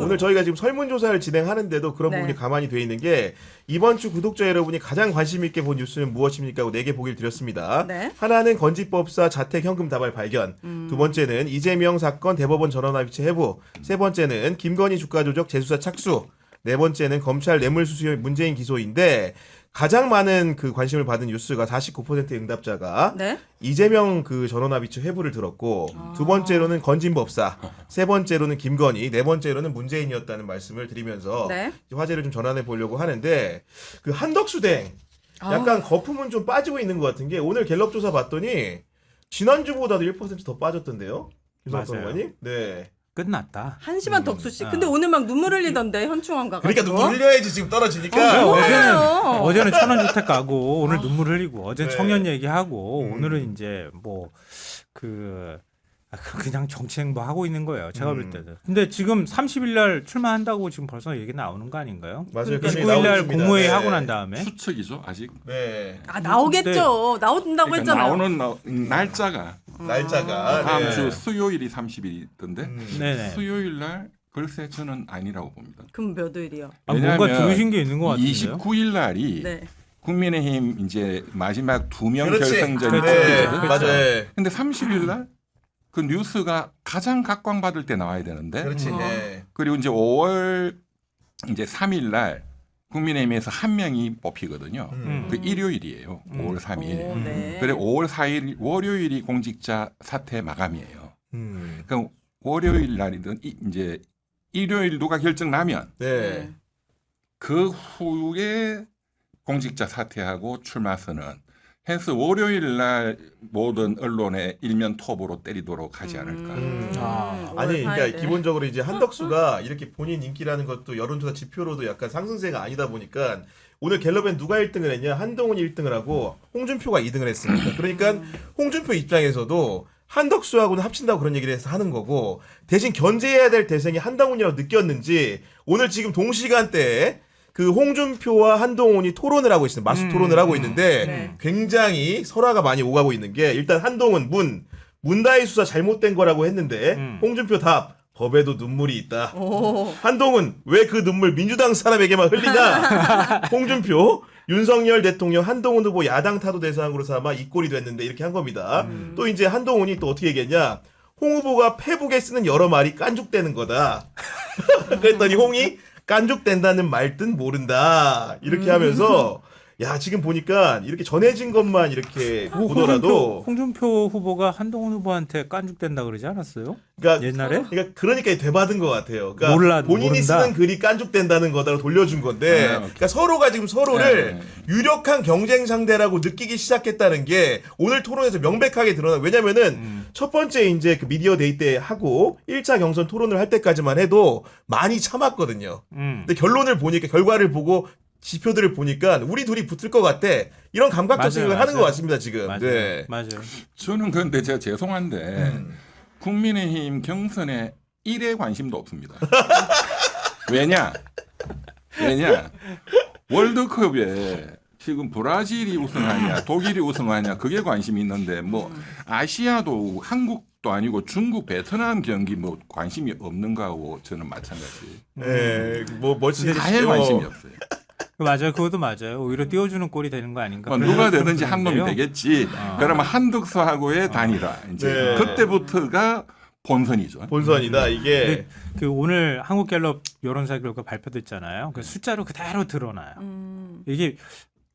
오늘 저희가 지금 설문조사를 진행하는데도 그런 네. 부분이 가만히 돼 있는 게 이번 주 구독자 여러분이 가장 관심 있게 본 뉴스는 무엇입니까? 하고 4개 보기를 드렸습니다. 네. 하나는 건지법사 자택현금 다발 발견, 두 번째는 이재명 사건 대법원 전원합의체 해부, 세 번째는 김건희 주가 조작 재수사 착수, 네 번째는 검찰 뇌물수수 문재인 기소인데 가장 많은 그 관심을 받은 뉴스가 49%의 응답자가 네. 이재명 그 전원합의체 회부를 들었고 두 번째로는 건진법사, 세 번째로는 김건희, 네 번째로는 문재인이었다는 말씀을 드리면서 네. 화제를 좀 전환해 보려고 하는데 그 한덕수댕 약간 거품은 좀 빠지고 있는 것 같은 게 오늘 갤럽 조사 봤더니 지난주보다도 1%더 빠졌던데요. 김성태 맞아요. 의원님? 네. 끝났다. 한심한 덕수 씨. 근데 오늘 막 눈물 흘리던데 현충원 가가지고. 그러니까 눈물 흘려야지 지금 떨어지니까. 어제는 천원주택 가고 오늘 눈물 흘리고 어제는 네. 청년 얘기하고 오늘은 이제 뭐 그냥 정치 행보 하고 있는 거예요. 제가 볼 때는. 근데 지금 30일 날 출마한다고 지금 벌써 얘기 나오는 거 아닌가요? 맞아요. 29일 날 국무회의 네. 하고 난 다음에 추측이죠 아직. 네. 아 나오겠죠. 나온다고 그러니까 했잖아요. 나오는 날짜가 날짜가 다음 네. 주 수요일이 30일이던데 네네. 수요일 날 글쎄 저는 아니라고 봅니다. 그럼 몇 월이요? 뭔가 왜냐하면 들으신 게 있는 것 같은데요. 29일 날이 네. 국민의힘 이제 마지막 2명 그렇지. 결승전이 네. 있거든요. 맞아요. 근데 30일 날 그 뉴스가 가장 각광받을 때 나와야 되는데 그렇지. 네. 그리고 이제 5월 이제 3일 날 국민의힘에서 한 명이 뽑히거든요. 그 일요일이에요. 5월 3일. 오, 네. 그래 5월 4일 월요일이 공직자 사퇴 마감이에요. 그러니까 월요일 날이든 이제 일요일 누가 결정 나면 네. 그 후에 공직자 사퇴하고 출마 선언. 해서 월요일 날 모든 언론의 일면 톱으로 때리도록 하지 않을까. 아니, 그러니까 5월 기본적으로 이제 한덕수가 이렇게 본인 인기라는 것도 여론조사 지표로도 약간 상승세가 아니다 보니까 오늘 갤럽엔 누가 1등을 했냐? 한동훈이 1등을 하고 홍준표가 2등을 했습니다. 그러니까 홍준표 입장에서도 한덕수하고는 합친다고 그런 얘기를 해서 하는 거고 대신 견제해야 될 대상이 한동훈이라고 느꼈는지 오늘 지금 동시간대에 그 홍준표와 한동훈이 토론을 하고 있습니다. 맞수 토론을 하고 있는데 네. 굉장히 설화가 많이 오가고 있는 게 일단 한동훈 문다희 수사 잘못된 거라고 했는데 홍준표 답 법에도 눈물이 있다. 오. 한동훈 왜 그 눈물 민주당 사람에게만 흘리나? 홍준표 윤석열 대통령 한동훈 후보 야당 타도 대상으로 삼아 이 꼴이 됐는데 이렇게 한 겁니다. 또 이제 한동훈이 또 어떻게 얘기했냐? 홍 후보가 페북에 쓰는 여러 말이 깐죽대는 거다. 그랬더니 홍이 깐죽된다는 말 뜻 모른다. 이렇게 하면서 야 지금 보니까 이렇게 전해진 것만 이렇게 보더라도 홍준표 후보가 한동훈 후보한테 깐죽된다 그러지 않았어요? 그러니까 옛날에? 그러니까 되받은 것 같아요. 그러니까 본인이 모른다. 쓰는 글이 깐죽된다는 거다로 돌려준 건데, 그러니까 서로가 지금 서로를 유력한 경쟁 상대라고 느끼기 시작했다는 게 오늘 토론에서 명백하게 드러나. 왜냐면은 첫 번째 이제 그 미디어 데이 때 하고 1차 경선 토론을 할 때까지만 해도 많이 참았거든요. 근데 결론을 보니까 결과를 보고 지표들을 보니까 우리 둘이 붙을 것 같아. 이런 감각적 맞아요, 생각을 하는 맞아요. 것 같습니다 지금. 맞아요. 네. 맞아요. 저는 그런데 제가 죄송한데 국민의힘 경선에 1에 관심도 없습니다. 왜냐 월드컵에 지금 브라질이 우승하냐 독일이 우승하냐 그게 관심이 있는데 뭐 아시아도 한국도 아니고 중국 베트남 경기 뭐 관심이 없는 거하고 저는 마찬가지. 네. 뭐 멋지게 아예 관심이 없어요. 맞아요. 그것도 맞아요. 오히려 띄워주는 꼴이 되는 거 아닌가. 뭐 누가 되든지 그런 한 놈이 건데요. 되겠지. 그러면 한덕수하고의 단일화 이제 네. 그때부터가 본선이죠. 본선이다 이게. 그 오늘 한국갤럽 여론사 결과 발표됐잖아요. 그 숫자로 그대로 드러나요. 이게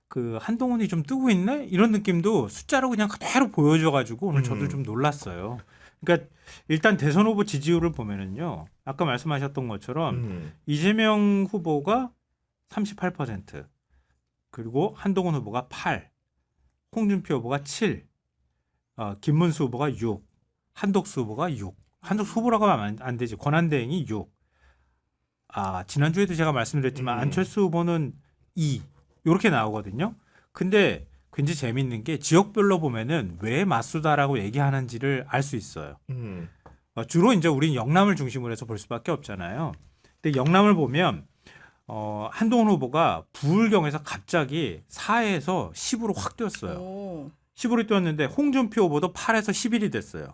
그 한동훈이 좀 뜨고 있네 이런 느낌도 숫자로 그냥 그대로 보여줘가지고 오늘 저도 좀 놀랐어요. 그러니까 일단 대선 후보 지지율을 보면은요. 아까 말씀하셨던 것처럼 이재명 후보가 38% 그리고 한동훈 후보가 8, 홍준표 후보가 7, 김문수 후보가 6, 한덕수 후보가 6. 한덕수 후보라고 하면 안 되지. 권한대행이 6. 지난주에도 제가 말씀드렸지만 안철수 후보는 2. 이렇게 나오거든요. 근데 굉장히 재밌는 게 지역별로 보면은 왜 맞수다라고 얘기하는지를 알 수 있어요. 주로 이제 우리는 영남을 중심으로 해서 볼 수밖에 없잖아요. 근데 영남을 보면 한동훈 후보가 부울경에서 갑자기 4에서 10으로 확 뛰었어요. 오. 10으로 뛰었는데 홍준표 후보도 8에서 11이 됐어요.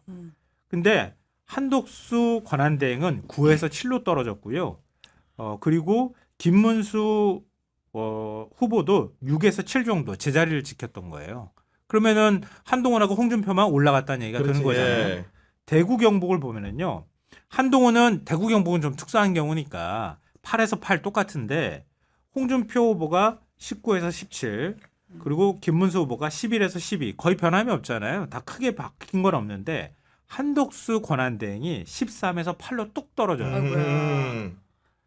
근데 한덕수 권한대행은 9에서 7로 떨어졌고요. 그리고 김문수 후보도 6에서 7 정도 제자리를 지켰던 거예요. 그러면은 한동훈하고 홍준표만 올라갔다는 얘기가 그렇지. 되는 거잖아요. 예. 대구 경북을 보면은요. 한동훈은 대구 경북은 좀 특수한 경우니까 8에서 8 똑같은데 홍준표 후보가 19에서 17 그리고 김문수 후보가 11에서 12 거의 변함이 없잖아요. 다 크게 바뀐 건 없는데 한덕수 권한대행이 13에서 8로 뚝 떨어져요.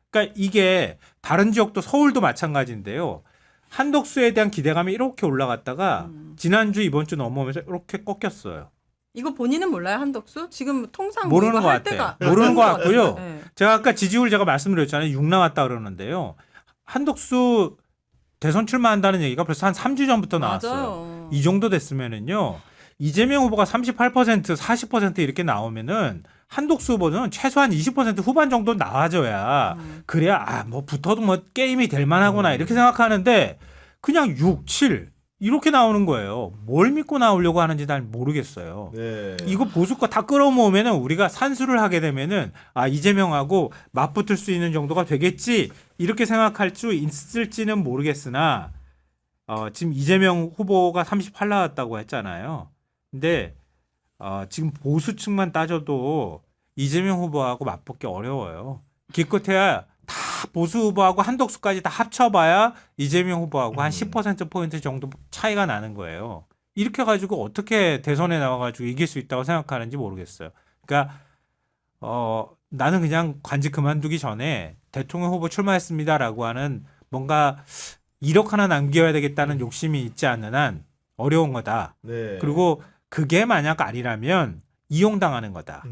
그러니까 이게 다른 지역도 서울도 마찬가지인데요. 한덕수에 대한 기대감이 이렇게 올라갔다가 지난주 이번 주 넘어오면서 이렇게 꺾였어요. 이거 본인은 몰라요, 한덕수? 지금 통상 모르는 뭐 이거 것 할 같아요. 때가 모르는 것 아닌 같고요. 같아요. 제가 아까 지지율 제가 말씀드렸잖아요. 6 나왔다 그러는데요. 한덕수 대선 출마한다는 얘기가 벌써 한 3주 전부터 나왔어요. 맞아요. 이 정도 됐으면은요. 이재명 후보가 38%, 40% 이렇게 나오면은 한덕수 후보는 최소한 20% 후반 정도 나와줘야 그래야 뭐 붙어도 뭐 게임이 될 만하구나 이렇게 생각하는데 그냥 6, 7 이렇게 나오는 거예요. 뭘 믿고 나오려고 하는지 난 모르겠어요. 네. 이거 보수가 다 끌어모으면은 우리가 산수를 하게 되면은 이재명하고 맞붙을 수 있는 정도가 되겠지 이렇게 생각할 수 있을지는 모르겠으나 지금 이재명 후보가 38 나왔다고 했잖아요. 근데 지금 보수층만 따져도 이재명 후보하고 맞붙기 어려워요. 기껏해야 다 보수 후보하고 한덕수까지 다 합쳐봐야 이재명 후보하고 한 10%포인트 정도 차이가 나는 거예요. 이렇게 가지고 어떻게 대선에 나와가지고 이길 수 있다고 생각하는지 모르겠어요. 그러니까 나는 그냥 관직 그만두기 전에 대통령 후보 출마했습니다라고 하는 뭔가 1억 하나 남겨야 되겠다는 욕심이 있지 않는 한 어려운 거다. 네. 그리고 그게 만약 아니라면 이용당하는 거다.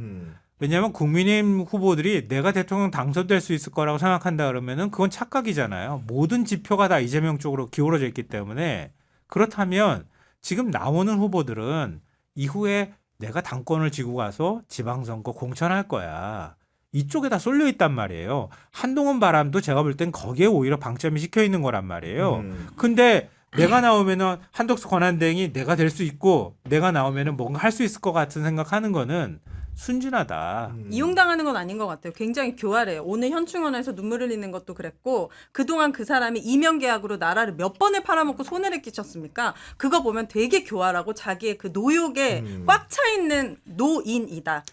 왜냐하면 국민의힘 후보들이 내가 대통령 당선될 수 있을 거라고 생각한다 그러면은 그건 착각이잖아요. 모든 지표가 다 이재명 쪽으로 기울어져 있기 때문에 그렇다면 지금 나오는 후보들은 이후에 내가 당권을 지고 가서 지방선거 공천할 거야. 이쪽에 다 쏠려 있단 말이에요. 한동훈 바람도 제가 볼 땐 거기에 오히려 방점이 찍혀 있는 거란 말이에요. 근데 내가 나오면은 한덕수 권한대행이 내가 될 수 있고 내가 나오면은 뭔가 할 수 있을 것 같은 생각하는 거는 순진하다. 이용당하는 건 아닌 것 같아요. 굉장히 교활해요. 오늘 현충원에서 눈물 흘리는 것도 그랬고 그동안 그 사람이 이명계약으로 나라를 몇 번을 팔아먹고 손해를 끼쳤습니까? 그거 보면 되게 교활하고 자기의 그 노욕에 꽉 차 있는 노인이다.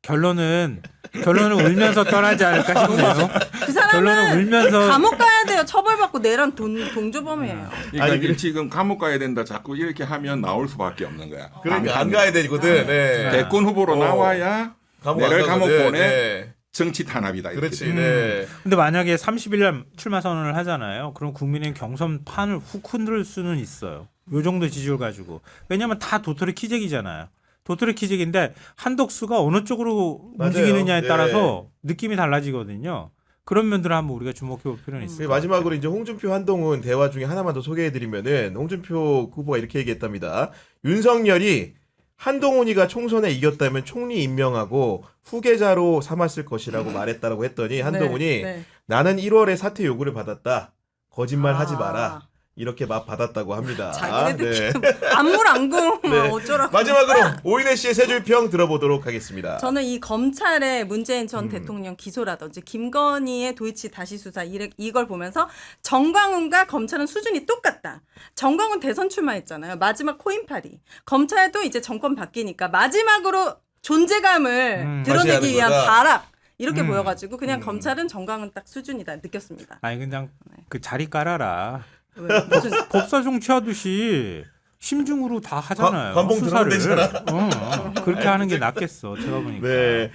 결론은 울면서 떠나지 않을까 싶네요. 그 결론은 사람은 울면서 감옥 가야 돼요. 처벌받고 내란 동조범이에요. 그러니까 아니, 이게 지금 감옥 가야 된다 자꾸 이렇게 하면 나올 수밖에 없는 거야. 그러니까 안 가야 되거든. 네. 대권 후보로 나와야 감옥 안 내를 감옥 가거든. 보내 네. 정치 탄압이다. 이렇게 그렇지. 돼. 네. 근데 만약에 30일 날 출마 선언을 하잖아요. 그럼 국민의 경선판을 훅 흔들 수는 있어요. 요 정도 지지율 가지고. 왜냐하면 다 도토리 키재기잖아요. 도토리 키재기인데 한덕수가 어느 쪽으로 맞아요. 움직이느냐에 네. 따라서 느낌이 달라지거든요. 그런 면들을 한번 우리가 주목해 볼 필요는 있을 것 마지막으로 같아요. 이제 홍준표 한동훈 대화 중에 하나만 더 소개해드리면은 홍준표 후보가 이렇게 얘기했답니다. 윤석열이 한동훈이가 총선에 이겼다면 총리 임명하고 후계자로 삼았을 것이라고 말했다라고 했더니 한동훈이 네. 나는 1월에 사퇴 요구를 받았다. 거짓말 하지 아. 마라. 이렇게 막 받았다고 합니다. 자기네들 네. 지금 안물안궁 네. 어쩌라고. 마지막으로 오인혜 씨의 세 줄 평 들어보도록 하겠습니다. 저는 이 검찰의 문재인 전 대통령 기소라든지 김건희의 도이치 다시 수사 이걸 보면서 정광훈과 검찰은 수준이 똑같다. 정광훈 대선 출마했잖아요. 마지막 코인팔이. 검찰도 이제 정권 바뀌니까 마지막으로 존재감을 다시 드러내기 하는 위한 거다. 발악. 이렇게 보여가지고 그냥 검찰은 정광훈 딱 수준이다 느꼈습니다. 아니 그냥 그 자리 깔아라. 왜? 무슨 법사 정치하듯이 심중으로 다 하잖아요. 관봉 들어가면 수사를. 그렇게 하는 게 낫겠어. 제가 보니까. 네.